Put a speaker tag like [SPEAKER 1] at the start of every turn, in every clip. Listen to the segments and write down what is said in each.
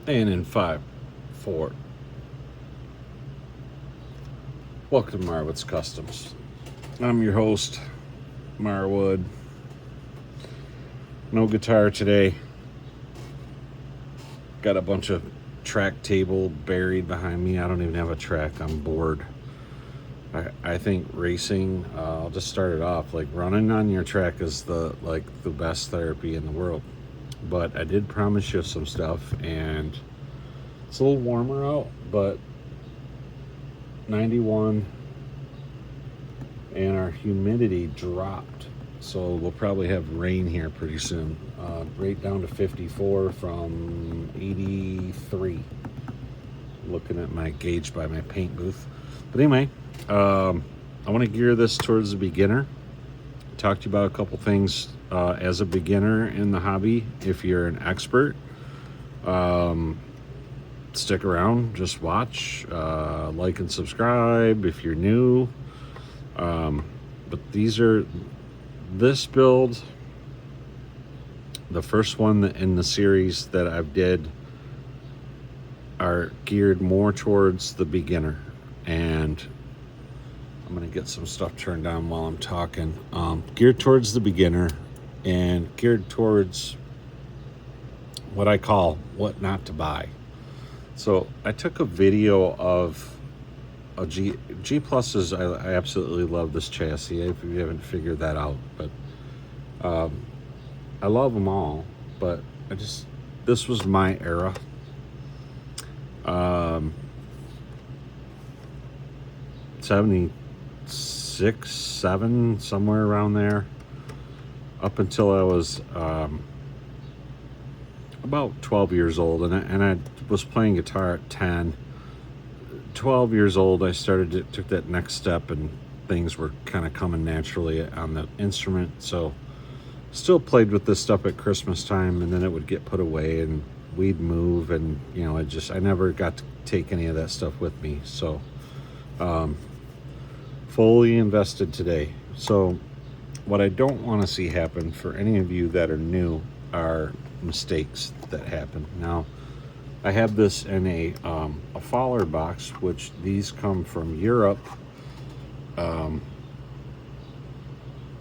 [SPEAKER 1] And in 5, 4. Welcome to Marwood's Customs. I'm your host, Marwood. No guitar today. Got a bunch of track table buried behind me. I don't even have a track. I'm bored. I think racing, I'll just start it off. Like, running on your track is the best therapy in the world. But I did promise you some stuff, and it's a little warmer out, but 91, and our humidity dropped. So we'll probably have rain here pretty soon. Right down to 54 from 83. Looking at my gauge by my paint booth. But anyway, I want to gear this towards the beginner. Talk to you about a couple things as a beginner in the hobby. If you're an expert, stick around, just watch, like and subscribe if you're new. But this build, the first one in the series that I've did, are geared more towards the beginner. And I'm gonna get some stuff turned down while I'm talking. Geared towards the beginner and geared towards what I call what not to buy. So I took a video of a G Pluses. I absolutely love this chassis, if you haven't figured that out. But I love them all, but this was my era. 76, 7, somewhere around there, up until I was about 12 years old, and I was playing guitar at 10. 12 years old, I took that next step, and things were kind of coming naturally on the instrument. So still played with this stuff at Christmas time, and then it would get put away and we'd move, and I never got to take any of that stuff with me. So fully invested today. So what I don't want to see happen for any of you that are new are mistakes that happen. Now, I have this in a Fowler box, which these come from Europe, and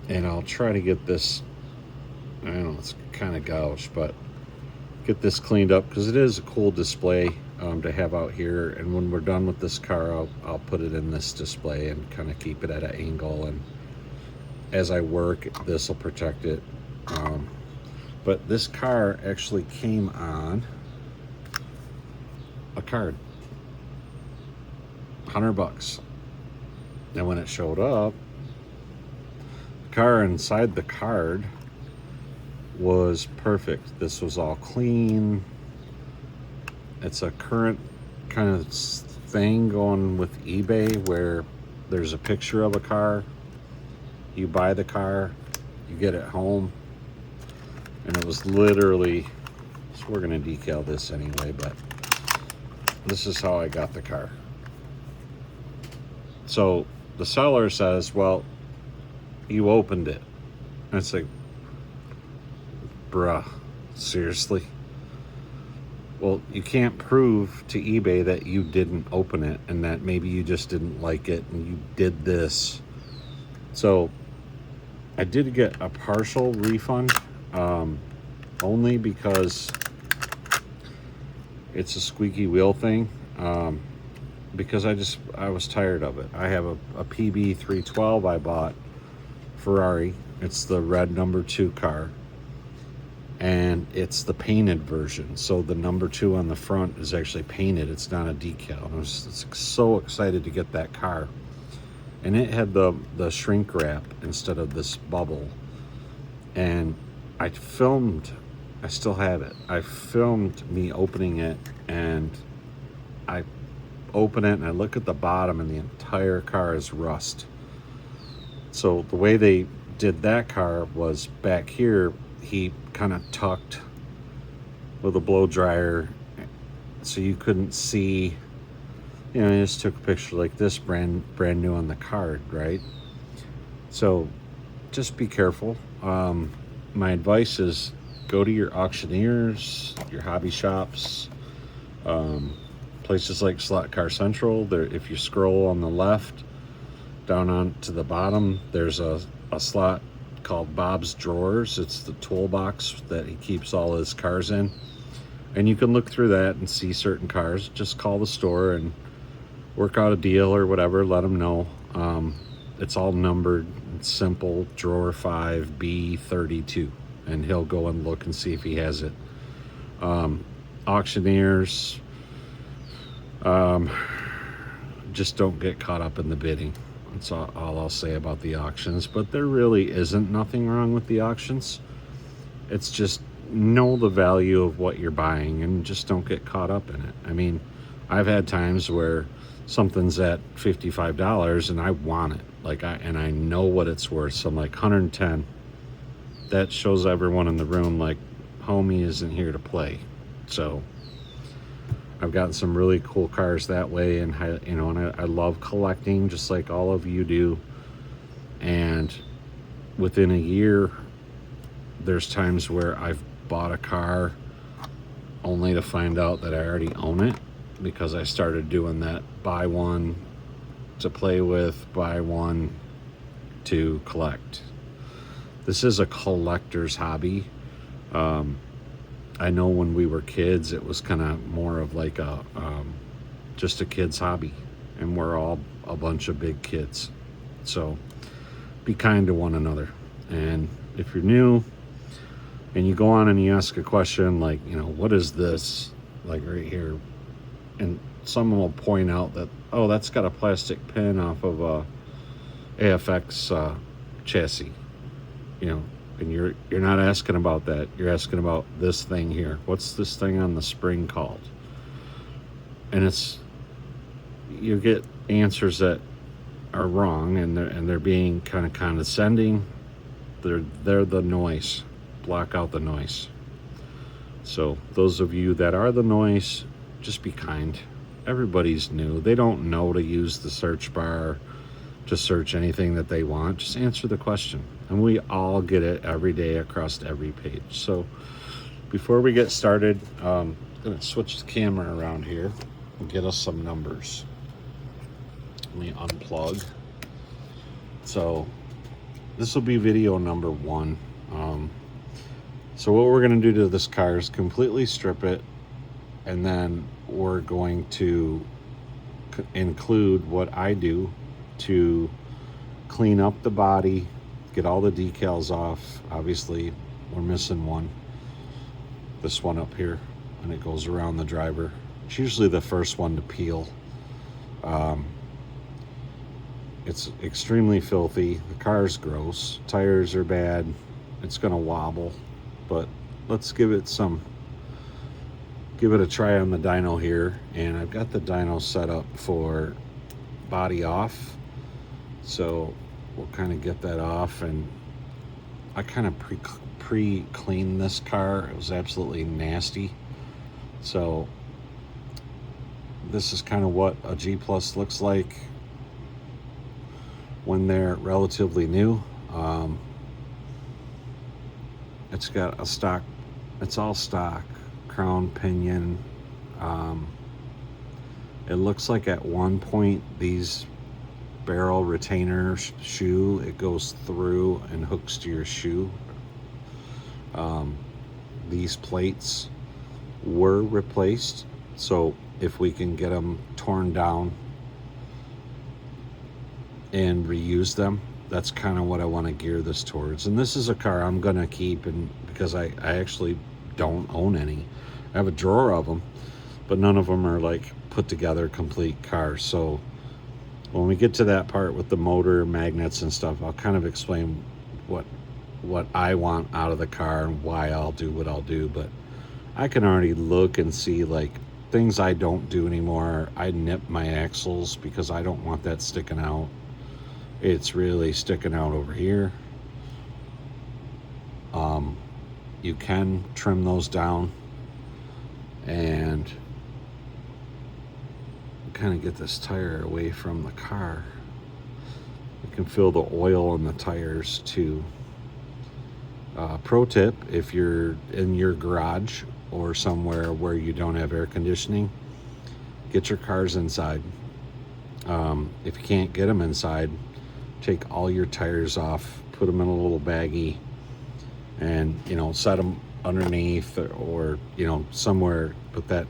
[SPEAKER 1] I'll try to get this, I don't know, it's kind of gouged, but get this cleaned up, because it is a cool display to have out here. And when we're done with this car, I'll put it in this display and kind of keep it at an angle, and as I work, this will protect it. But this car actually came on a card, $100. And when it showed up, the car inside the card was perfect. This was all clean. It's a current kind of thing going with eBay, where there's a picture of a car, you buy the car, you get it home, and it was literally, so we're gonna decal this anyway, but this is how I got the car. So the seller says, well, you opened it. And it's like, bruh, seriously? Well, you can't prove to eBay that you didn't open it, and that maybe you just didn't like it and you did this. So I did get a partial refund, only because it's a squeaky wheel thing, because I was tired of it. I have a PB 312 I bought, Ferrari. It's the red number 2 car, and it's the painted version. So the number 2 on the front is actually painted. It's not a decal. I was so excited to get that car. And it had the shrink wrap instead of this bubble. And I still have it. I filmed me opening it, and I open it and I look at the bottom, and the entire car is rust. So the way they did that car was, back here, he kind of tucked with a blow dryer, so you couldn't see. I just took a picture like this, brand new on the card, right? So just be careful. My advice is, go to your auctioneers, your hobby shops, Places like Slot Car Central, there, if you scroll on the left down on to the bottom, there's a slot called Bob's Drawers. It's the toolbox that he keeps all his cars in, and you can look through that and see certain cars. Just call the store and work out a deal or whatever, let them know. It's all numbered. It's simple, drawer 5B32, and he'll go and look and see if he has it. Auctioneers, just don't get caught up in the bidding. That's all I'll say about the auctions. But there really isn't nothing wrong with the auctions. It's just know the value of what you're buying and just don't get caught up in it. I mean, I've had times where something's at $55 and I want it, and I know what it's worth, so I'm like 110. That shows everyone in the room like homie isn't here to play. So I've gotten some really cool cars that way, and I love collecting just like all of you do. And within a year, there's times where I've bought a car only to find out that I already own it, because I started doing that buy one to play with, buy one to collect. This is a collector's hobby. I know when we were kids, it was kind of more of like just a kid's hobby, and we're all a bunch of big kids. So be kind to one another. And if you're new and you go on and you ask a question like, what is this? Like right here. And someone will point out that, oh, that's got a plastic pin off of a AFX chassis, and you're not asking about that. You're asking about this thing here. What's this thing on the spring called? And you get answers that are wrong, and they're being kind of condescending. They're the noise. Block out the noise. So those of you that are the noise, just be kind. Everybody's new. They don't know to use the search bar to search anything that they want. Just answer the question. And we all get it every day across every page. So before we get started, I'm going to switch the camera around here and get us some numbers. Let me unplug. So this will be video number 1. So what we're going to do to this car is completely strip it, and then we're going to include what I do to clean up the body, get all the decals off. Obviously, we're missing one. This one up here, and it goes around the driver. It's usually the first one to peel. It's extremely filthy. The car's gross. Tires are bad. It's gonna wobble, but let's give it a try on the dyno here. And I've got the dyno set up for body off, so we'll kind of get that off. And I kind of pre-cleaned this car. It was absolutely nasty. So this is kind of what a G Plus looks like when they're relatively new. It's got a stock, it's all stock, crown pinion. It looks like at one point these barrel retainer shoe, it goes through and hooks to your shoe. These plates were replaced, so if we can get them torn down and reuse them, that's kind of what I want to gear this towards. And this is a car I'm gonna keep, and because I actually don't own any. I have a drawer of them, but none of them are like put together complete cars. So when we get to that part with the motor, magnets and stuff, I'll kind of explain what I want out of the car and why I'll do what I'll do. But I can already look and see like things I don't do anymore. I nip my axles because I don't want that sticking out. It's really sticking out over here. You can trim those down and kind of get this tire away from the car. You can fill the oil in the tires too. Pro tip, if you're in your garage or somewhere where you don't have air conditioning, get your cars inside. If you can't get them inside, take all your tires off, put them in a little baggie, and set them underneath, or somewhere. But that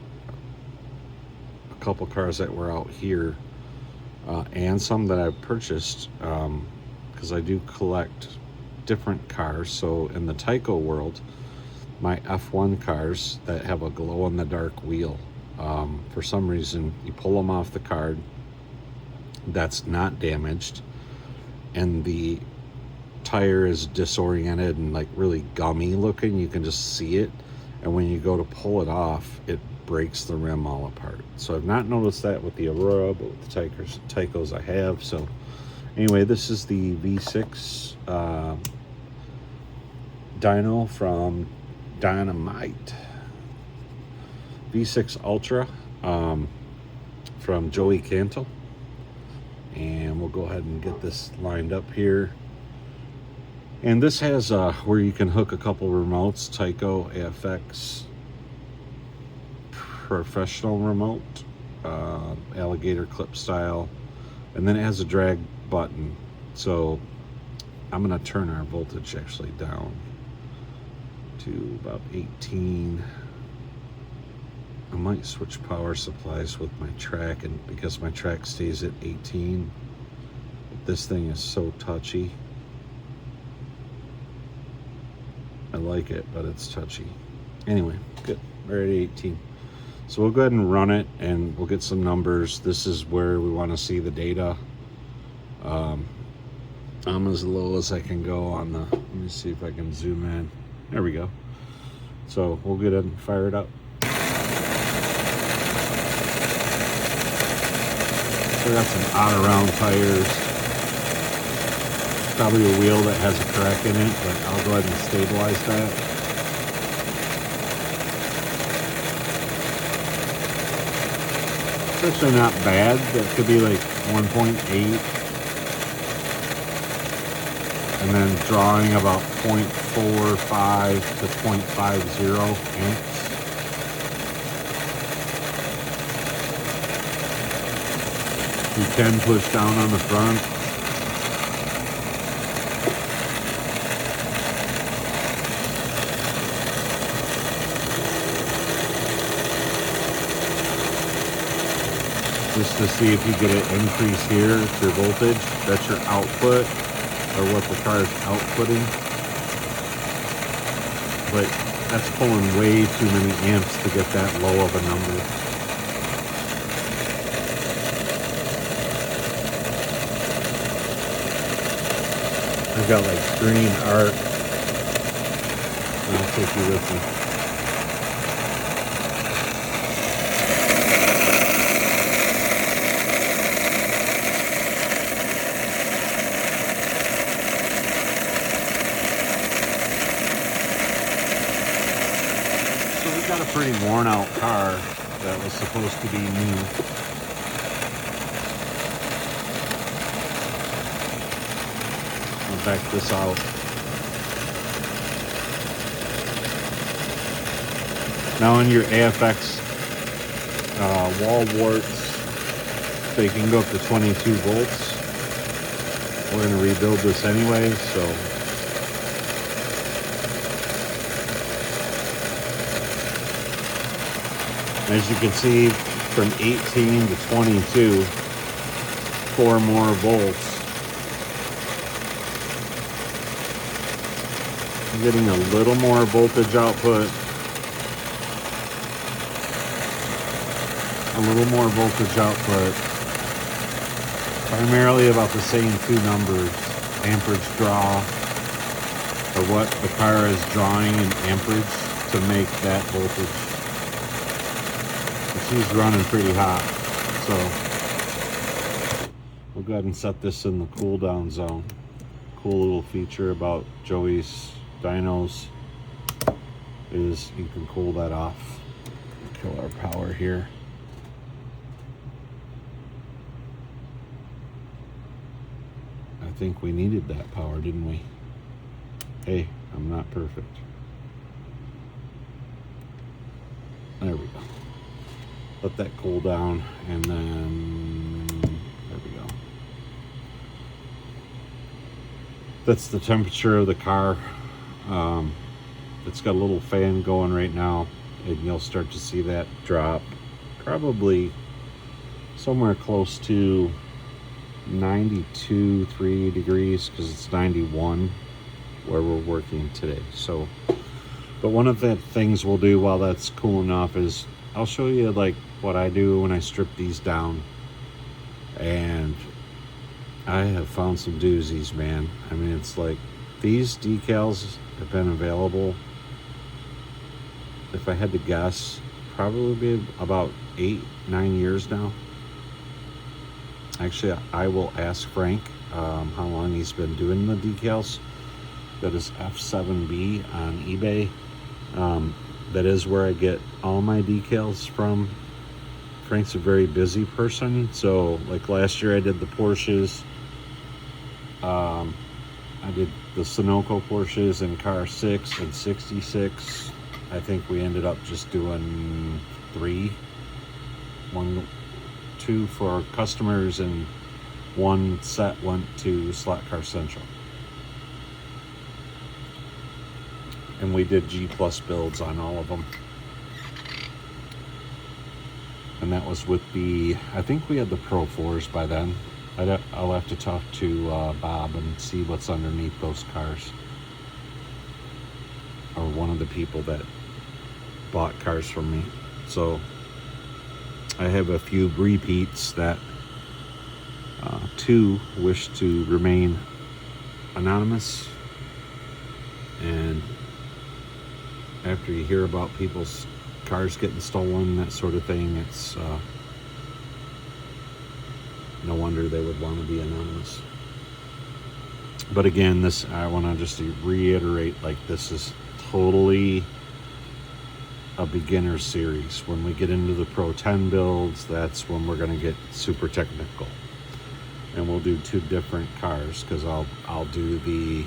[SPEAKER 1] a couple cars that were out here, and some that I've purchased, because I do collect different cars. So in the Tyco world, my F1 cars that have a glow in the dark wheel, for some reason you pull them off the card that's not damaged, and the tire is disoriented and like really gummy looking. You can just see it, and when you go to pull it off, it breaks the rim all apart. So I've not noticed that with the Aurora, but with the Tycos I have. So anyway, this is the V6 dyno from Dynamite, V6 Ultra, from Joey Cantle. And we'll go ahead and get this lined up here. And this has where you can hook a couple remotes, Tyco AFX professional remote, alligator clip style, and then it has a drag button. So I'm gonna turn our voltage actually down to about 18. I might switch power supplies with my track, and because my track stays at 18. But this thing is so touchy. I like it, but it's touchy. Anyway, good. We're at 18. So we'll go ahead and run it, and we'll get some numbers. This is where we want to see the data. I'm as low as I can go on the, let me see if I can zoom in. There we go. So we'll get it and fire it up. We got some out-of-round tires. Probably a wheel that has a crack in it, but I'll go ahead and stabilize that. It's actually not bad. That could be like 1.8. And then drawing about 0.45 to 0.50 amps. You can push down on the front. Just to see if you get an increase here, your voltage. That's your output, or what the car is outputting. But that's pulling way too many amps to get that low of a number. I've got like green arc. I'll take you with me. So we've got a pretty worn out car that was supposed to be new. Back this out. Now on your AFX wall warts, they can go up to 22 volts. We're going to rebuild this anyway, so as you can see, from 18 to 22, 4 more volts. Getting a little more voltage output, primarily about the same two numbers, amperage draw, or what the car is drawing in amperage to make that voltage. But she's running pretty hot, so we'll go ahead and set this in the cool down zone. Cool little feature about Joey's dynos is you can cool that off. Kill our power here. I think we needed that power, didn't we? Hey, I'm not perfect. There we go. Let that cool down, and then there we go. That's the temperature of the car. It's got a little fan going right now, and you'll start to see that drop probably somewhere close to 92.3 degrees, because it's 91 where we're working today. So, but one of the things we'll do while that's cooling off is I'll show you like what I do when I strip these down. And I have found some doozies, man. I mean, it's like these decals have been available, if I had to guess, probably about 8-9 years now. Actually, I will ask Frank how long he's been doing the decals. That is F7B on eBay. That is where I get all my decals from. Frank's a very busy person, so like last year I did the Porsches. I did the Sunoco Porsches in car 6 and 66. I think we ended up just doing 2 for customers, and 1 set went to Slot Car Central. And we did G plus builds on all of them. And that was with the, I think we had the Pro 4s by then. I'll have to talk to Bob and see what's underneath those cars. Or one of the people that bought cars from me. So I have a few repeats that 2 wish to remain anonymous. And after you hear about people's cars getting stolen, that sort of thing, it's no wonder they would want to be anonymous. But again, this, I want to just reiterate, like, this is totally a beginner series. When we get into the Pro 10 builds, that's when we're going to get super technical, and we'll do 2 different cars, because I'll do the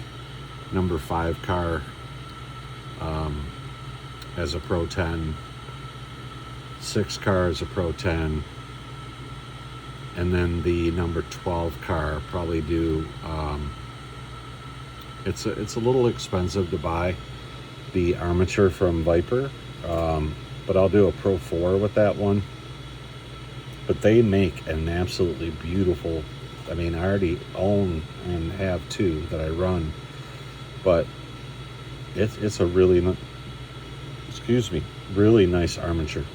[SPEAKER 1] number 5 car as a Pro 10, 6 car as a Pro 10, and then the number 12 car probably do. It's a little expensive to buy the armature from Viper, but I'll do a Pro 4 with that one. But they make an absolutely beautiful, I mean, I already own and have 2 that I run, but it's a really, really nice armature.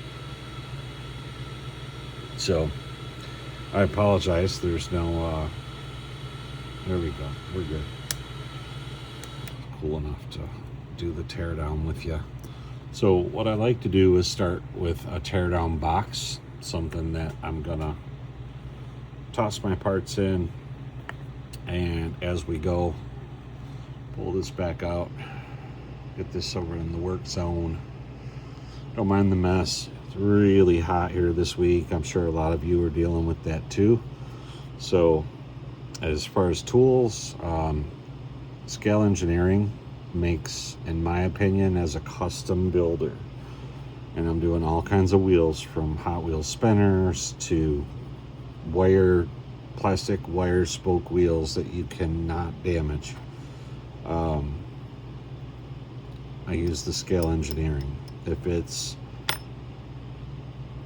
[SPEAKER 1] So I apologize, there's no there we go, we're good. Cool enough to do the teardown with you. So what I like to do is start with a teardown box, something that I'm gonna toss my parts in, and as we go, pull this back out, get this over in the work zone. Don't mind the mess. It's really hot here this week. I'm sure a lot of you are dealing with that too. So as far as tools, Scale Engineering makes, in my opinion, as a custom builder, and I'm doing all kinds of wheels, from Hot Wheels spinners to plastic wire spoke wheels that you cannot damage. I use the Scale Engineering. If it's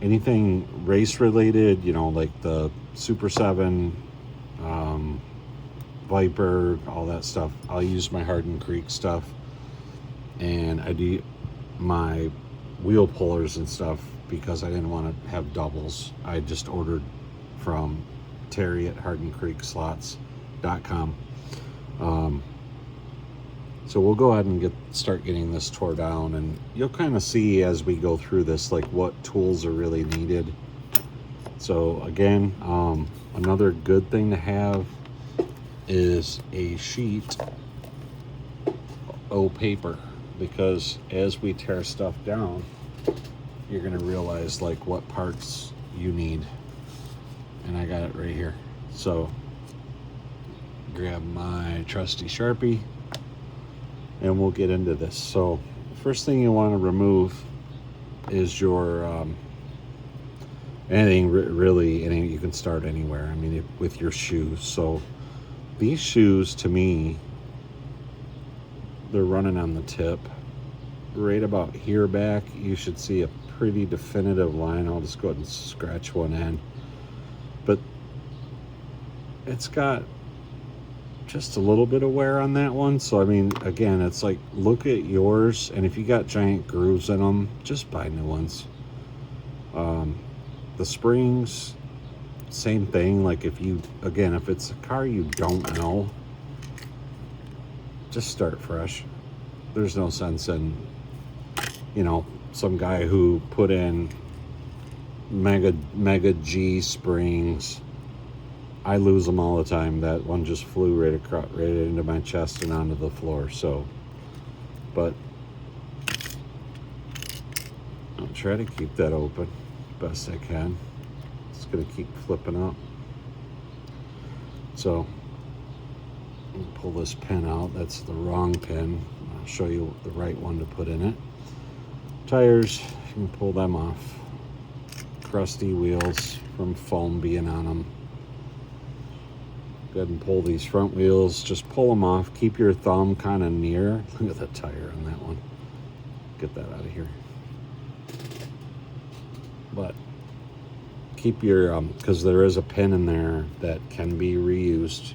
[SPEAKER 1] anything race related, you know, like the Super 7, Viper, all that stuff, I'll use my Hardin Creek stuff. And I do my wheel pullers and stuff, because I didn't want to have doubles. I just ordered from Terry at HardinCreekSlots.com. So we'll go ahead and start getting this tore down, and you'll kind of see as we go through this, like, what tools are really needed. So again, another good thing to have is a sheet of paper, because as we tear stuff down, you're gonna realize like what parts you need. And I got it right here. So grab my trusty Sharpie and we'll get into this. So first thing you want to remove is your anything really, you can start anywhere. I mean, with your shoes. So these shoes, to me, they're running on the tip. Right about here back, you should see a pretty definitive line. I'll just go ahead and scratch one end. But it's got just a little bit of wear on that one. So, I mean, again, it's like, look at yours. And if you got giant grooves in them, just buy new ones. The springs, same thing. Like if it's a car you don't know, just start fresh. There's no sense in, some guy who put in mega G springs. I lose them all the time. That one just flew right into my chest and onto the floor. So, but I'll try to keep that open best I can. It's gonna keep flipping up. So I'll pull this pin out. That's the wrong pin. I'll show you the right one to put in it. Tires, you can pull them off. Crusty wheels from foam being on them. Go ahead and pull these front wheels. Just pull them off. Keep your thumb kind of near. Look at the tire on that one. Get that out of here. But keep your, because there is a pin in there that can be reused.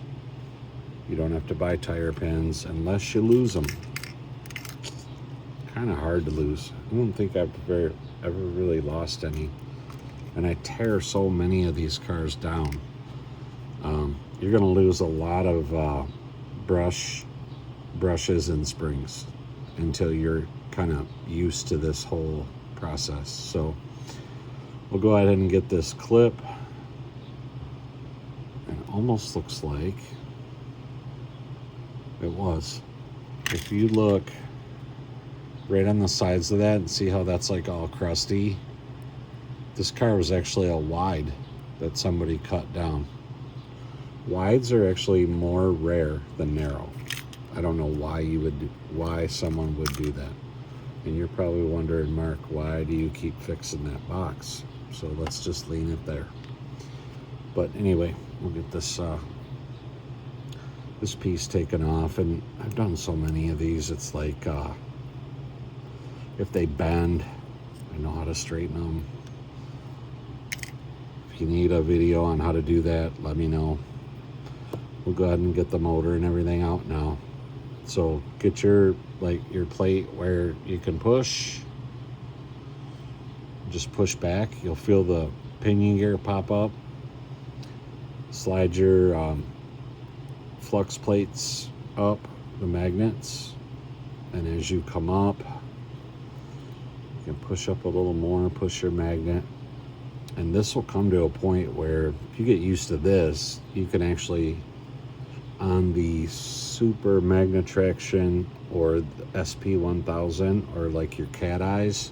[SPEAKER 1] You don't have to buy tire pins unless you lose them. Kind of hard to lose. I don't think I've ever really lost any. And I tear so many of these cars down. You're going to lose a lot of brushes and springs until you're kind of used to this whole process. So we'll go ahead and get this clip. It almost looks like it was. If you look right on the sides of that and see how that's like all crusty, this car was actually a wide that somebody cut down. Wides are actually more rare than narrow. I don't know why someone would do that. And you're probably wondering, Mark, why do you keep fixing that box? So let's just lean it there. But anyway, we'll get this this piece taken off. And I've done so many of these. It's like if they bend, I know how to straighten them. If you need a video on how to do that, let me know. We'll go ahead and get the motor and everything out now. So get your plate where you can push. Just push back. You'll feel the pinion gear pop up. Slide your flux plates up, the magnets. And as you come up, you can push up a little more, push your magnet. And this will come to a point where if you get used to this, you can actually, on the Super Magnet Traction or the SP1000 or like your cat eyes,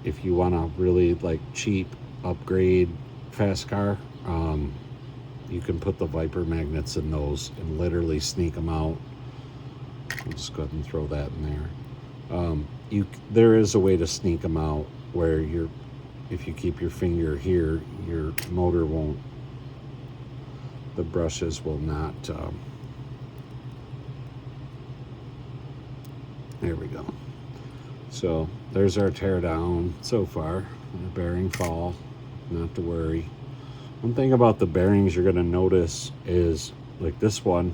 [SPEAKER 1] if you want to really like cheap upgrade fast car, you can put the Viper magnets in those and literally sneak them out. I'll just go ahead and throw that in there. There is a way to sneak them out where if you keep your finger here, your motor won't, the brushes will not, there we go. So there's our tear down so far. The bearing fall, not to worry. One thing about the bearings you're gonna notice is like this one,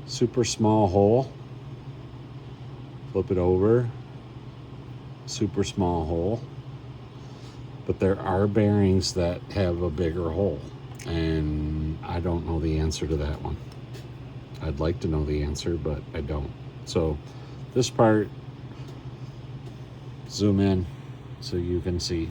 [SPEAKER 1] super small hole. Flip it over, super small hole. But there are bearings that have a bigger hole, and I don't know the answer to that one. I'd like to know the answer, but I don't. So this part, zoom in so you can see.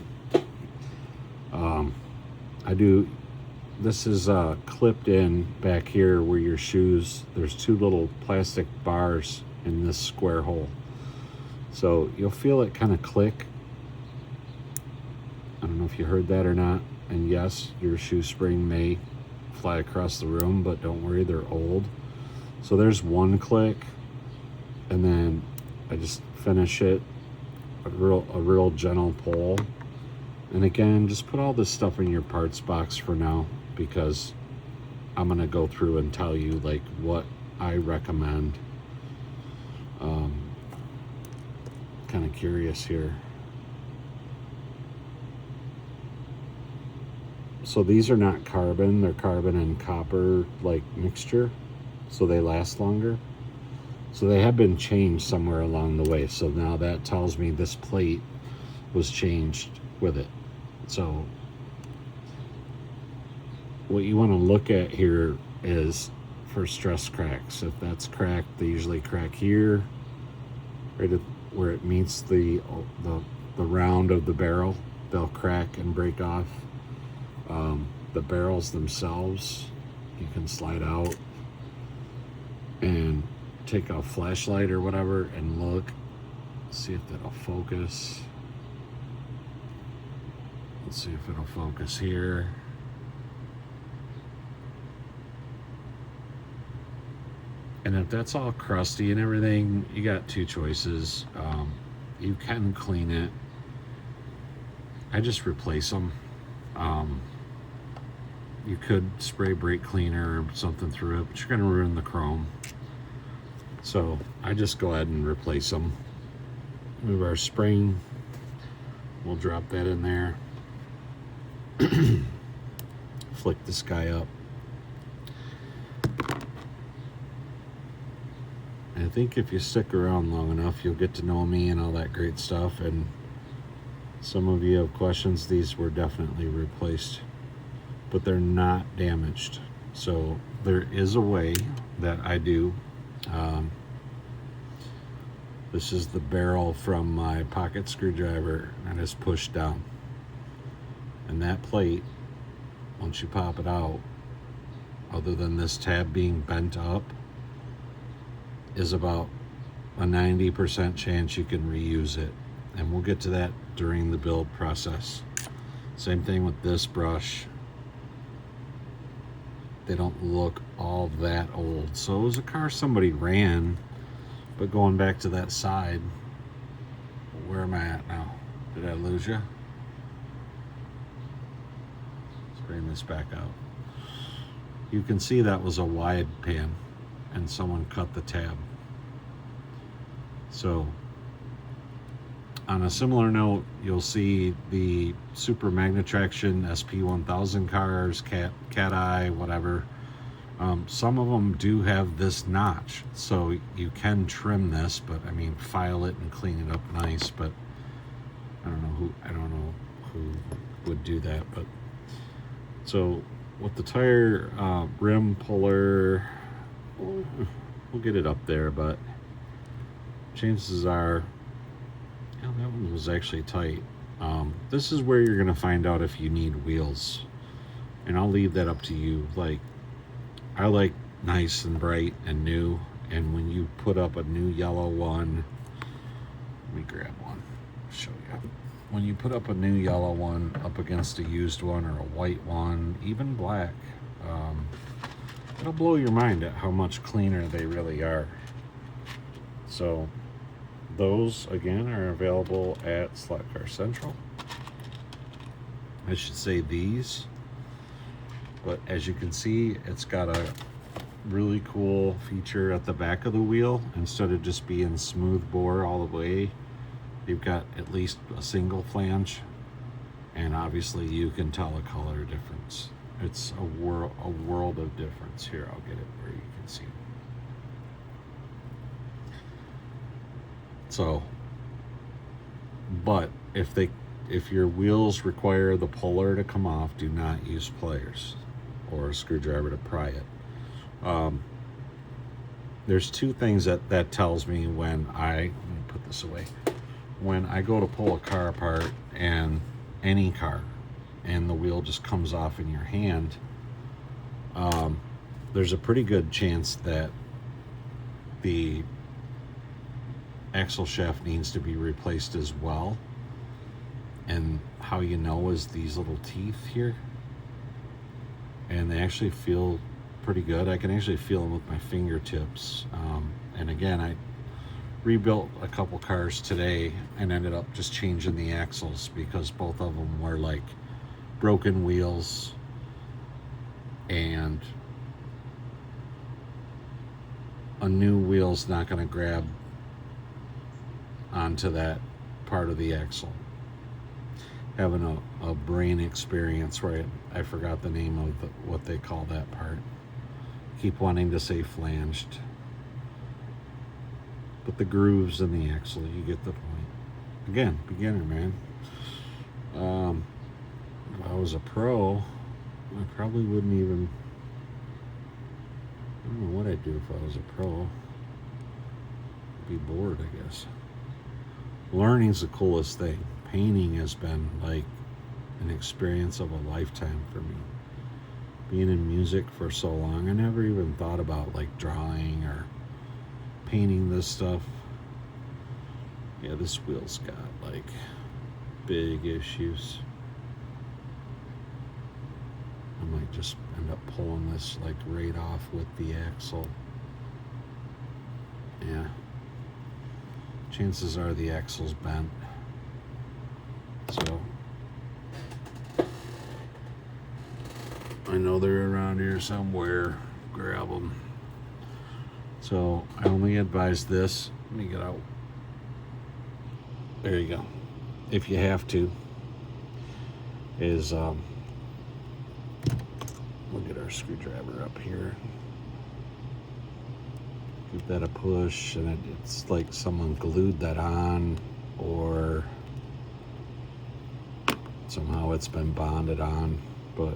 [SPEAKER 1] This is clipped in back here where your shoes, there's two little plastic bars in this square hole. So you'll feel it kind of click. I don't know if you heard that or not. And yes, your shoe spring may fly across the room, but don't worry, they're old. So there's one click, and then I just finish it a real gentle pull. And again, just put all this stuff in your parts box for now, because I'm gonna go through and tell you like what I recommend. Kind of curious here. So these are not carbon, they're carbon and copper like mixture, so they last longer. So they have been changed somewhere along the way. So now that tells me this plate was changed with it. So what you want to look at here is for stress cracks. If that's cracked, they usually crack here, right at where it meets the round of the barrel. They'll crack and break off. The barrels themselves, you can slide out and take a flashlight or whatever and look, see if that'll focus. Let's see if it'll focus here. And if that's all crusty and everything, you got two choices. You can clean it. I just replace them. You could spray brake cleaner or something through it, but you're going to ruin the chrome. So I just go ahead and replace them. Move our spring. We'll drop that in there. Flick this guy up. I think if you stick around long enough, you'll get to know me and all that great stuff. And some of you have questions. These were definitely replaced, but they're not damaged. So there is a way that I do. This is the barrel from my pocket screwdriver, and it's pushed down. And that plate, once you pop it out, other than this tab being bent up, is about a 90% chance you can reuse it. And we'll get to that during the build process. Same thing with this brush. They don't look all that old. So it was a car somebody ran, but going back to that side, where am I at now? Did I lose you? Let's bring this back out. You can see that was a wide pan and someone cut the tab. So on a similar note, you'll see the Super Magnetraction SP1000 cars, Cat Eye, whatever. Some of them do have this notch, so you can trim this, but I mean, file it and clean it up nice. But I don't know who would do that. But so with the tire rim puller, we'll get it up there, but chances are, yeah, that one was actually tight. This is where you're gonna find out if you need wheels, and I'll leave that up to you. Like, I like nice and bright and new, and when you put up a new yellow one, let me grab one, show you. When you put up a new yellow one up against a used one or a white one, even black, it'll blow your mind at how much cleaner they really are. So those again are available at Slot Car Central. I should say these, but as you can see, it's got a really cool feature at the back of the wheel. Instead of just being smooth bore all the way, you've got at least a single flange, and obviously you can tell a color difference. It's a world of difference. Here, I'll get it where you can see. So, but if your wheels require the puller to come off, do not use pliers or a screwdriver to pry it. There's two things that tells me when let me put this away. When I go to pull a car apart, and any car, and the wheel just comes off in your hand, there's a pretty good chance that the axle shaft needs to be replaced as well. And how you know is these little teeth here, and they actually feel pretty good. I can actually feel them with my fingertips. And again, rebuilt a couple cars today and ended up just changing the axles because both of them were like broken wheels, and a new wheel's not going to grab onto that part of the axle. Having a brain experience where I forgot the name of what they call that part. Keep wanting to say flanged. But the grooves in the axle, you get the point. Again, beginner, man. If I was a pro, I probably wouldn't even, I don't know what I'd do if I was a pro. I'd be bored, I guess. Learning's the coolest thing. Painting has been like an experience of a lifetime for me. Being in music for so long, I never even thought about like drawing or painting this stuff. Yeah, this wheel's got like big issues. I might just end up pulling this like right off with the axle. Yeah. Chances are the axle's bent. So I know they're around here somewhere. Grab them. So I only advise this. Let me get out. There you go. If you have to, is we'll get our screwdriver up here. Give that a push, and it's like someone glued that on, or somehow it's been bonded on, but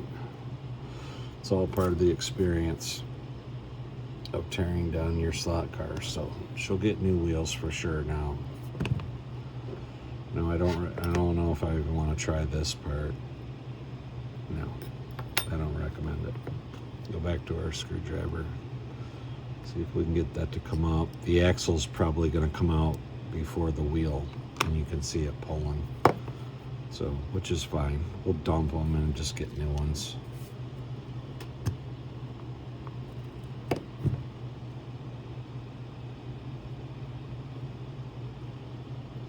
[SPEAKER 1] it's all part of the experience of tearing down your slot car. So she'll get new wheels for sure now. No, I don't know if I even want to try this part. No, I don't recommend it. Go back to our screwdriver. See if we can get that to come out. The axle's probably going to come out before the wheel, and you can see it pulling. So, which is fine. We'll dump them and just get new ones.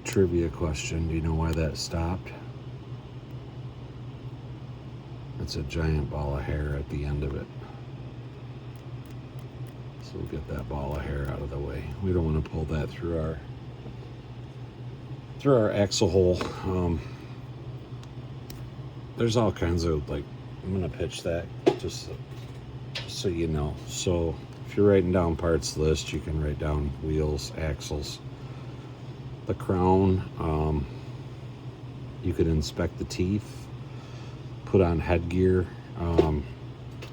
[SPEAKER 1] Trivia question, do you know why that stopped? It's a giant ball of hair at the end of it. So we'll get that ball of hair out of the way. We don't want to pull that through our axle hole. There's all kinds of, like, I'm gonna pitch that just so you know. So if you're writing down parts list, you can write down wheels, axles, the crown. You could inspect the teeth, put on headgear. I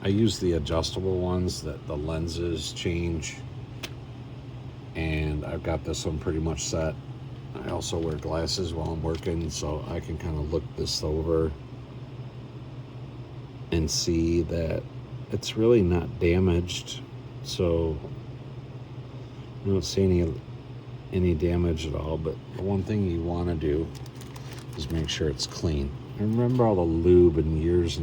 [SPEAKER 1] use the adjustable ones that the lenses change, and I've got this one pretty much set. I also wear glasses while I'm working, so I can kind of look this over and see that it's really not damaged. So I don't see any damage at all, but the one thing you want to do is make sure it's clean. And remember all the lube and years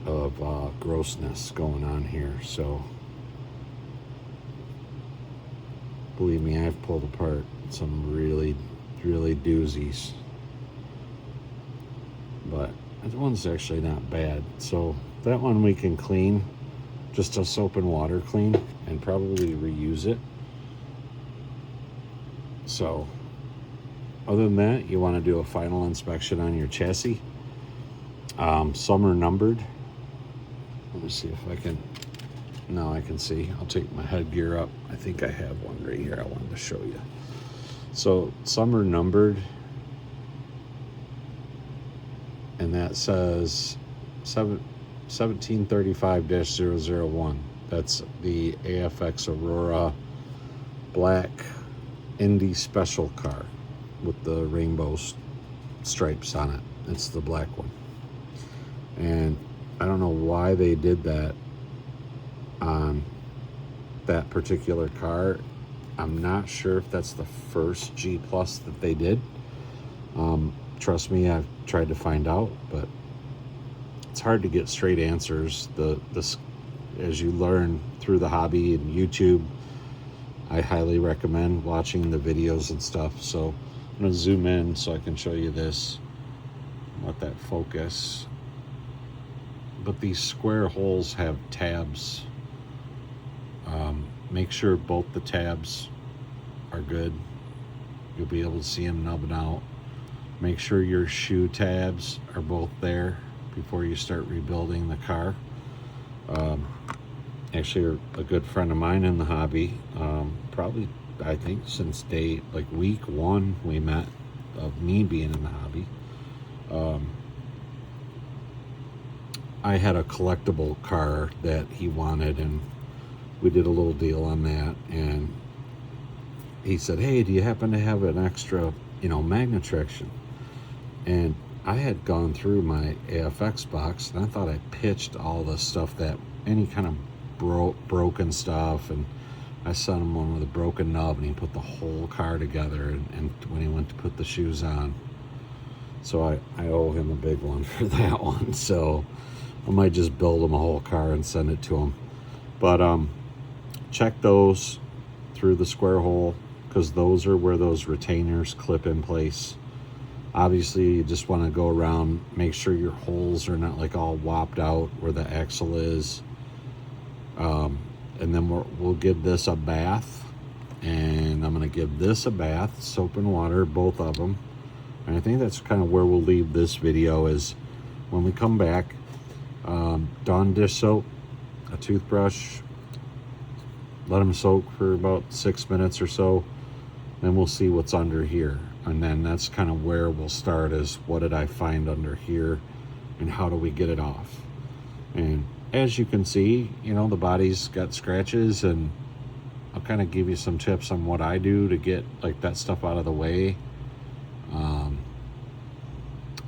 [SPEAKER 1] of grossness going on here. So believe me, I've pulled apart some really doozies, but that one's actually not bad. So that one we can clean, just a soap and water clean, and probably reuse it. So other than that, you want to do a final inspection on your chassis. Some are numbered. Let me see if I can. No, I can see. I'll take my headgear up. I think I have one right here I wanted to show you. So some are numbered, and that says 1735-001. That's the AFX Aurora black Indy special car with the rainbow stripes on it. It's the black one. And I don't know why they did that on that particular car. I'm not sure if that's the first G Plus that they did. Trust me, I've tried to find out, but it's hard to get straight answers. As you learn through the hobby and YouTube, I highly recommend watching the videos and stuff. So I'm going to zoom in so I can show you this. Let that focus. But these square holes have tabs. Make sure both the tabs are good. You'll be able to see them nubbing out. Make sure your shoe tabs are both there before you start rebuilding the car. Actually, a good friend of mine in the hobby, probably, I think, since like week one we met of me being in the hobby. I had a collectible car that he wanted, and we did a little deal on that. And he said, "Hey, do you happen to have an extra, Magnetraction?" And I had gone through my AFX box, and I thought I pitched all the stuff, that any kind of broken stuff, and I sent him one with a broken nub, and he put the whole car together, and when he went to put the shoes on. So I owe him a big one for that one. So I might just build him a whole car and send it to him. But check those through the square hole, because those are where those retainers clip in place. Obviously, you just want to go around, make sure your holes are not like all whopped out where the axle is. And then we'll give this a bath, and I'm going to give this a bath, soap and water, both of them. And I think that's kind of where we'll leave this video, is when we come back, Dawn dish soap, a toothbrush, let them soak for about 6 minutes or so. Then we'll see what's under here. And then that's kind of where we'll start, is what did I find under here and how do we get it off. And as you can see, the body's got scratches, and I'll kind of give you some tips on what I do to get like that stuff out of the way.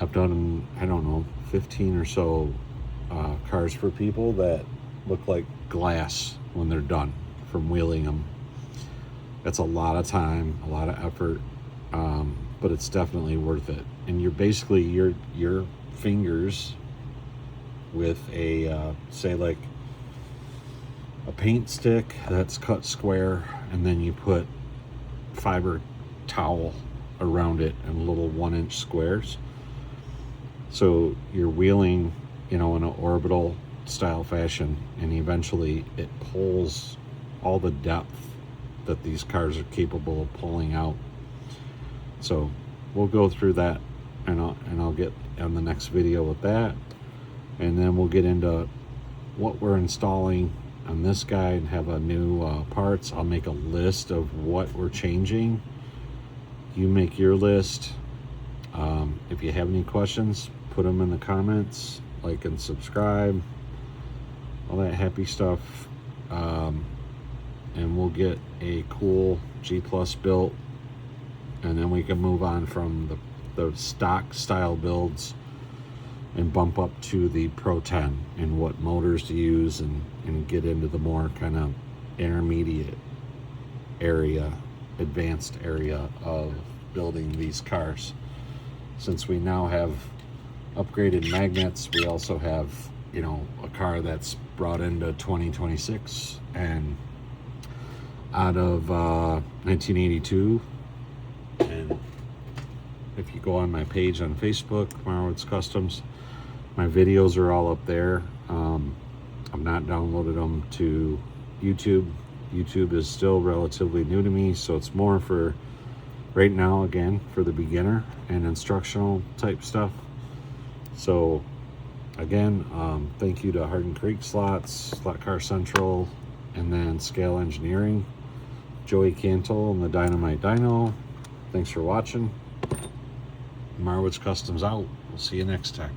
[SPEAKER 1] I've done, I don't know, 15 or so cars for people that look like glass when they're done from wheeling them. That's a lot of time, a lot of effort, but it's definitely worth it. And you're basically your fingers with a say like a paint stick that's cut square, and then you put fiber towel around it in little 1-inch squares. So you're wheeling, in an orbital style fashion, and eventually it pulls all the depth that these cars are capable of pulling out. So we'll go through that, and I'll get on the next video with that, and then we'll get into what we're installing on this guy and have a new parts. I'll make a list of what we're changing. You make your list. If you have any questions, put them in the comments, like and subscribe, all that happy stuff. And we'll get a cool G Plus built, and then we can move on from the stock style builds and bump up to the Pro 10 and what motors to use, and get into the more kind of intermediate area, advanced area of building these cars. Since we now have upgraded magnets, we also have, a car that's brought into 2026 and out of 1982. And if you go on my page on Facebook, Marwood's Customs, my videos are all up there. I've not downloaded them to YouTube. YouTube is still relatively new to me, so it's more for right now, again, for the beginner and instructional type stuff. So again, thank you to Hardin Creek Slots, Slot Car Central, and then Scale Engineering, Joey Cantle and the Dynamite Dyno. Thanks for watching. Marwood's Customs out. We'll see you next time.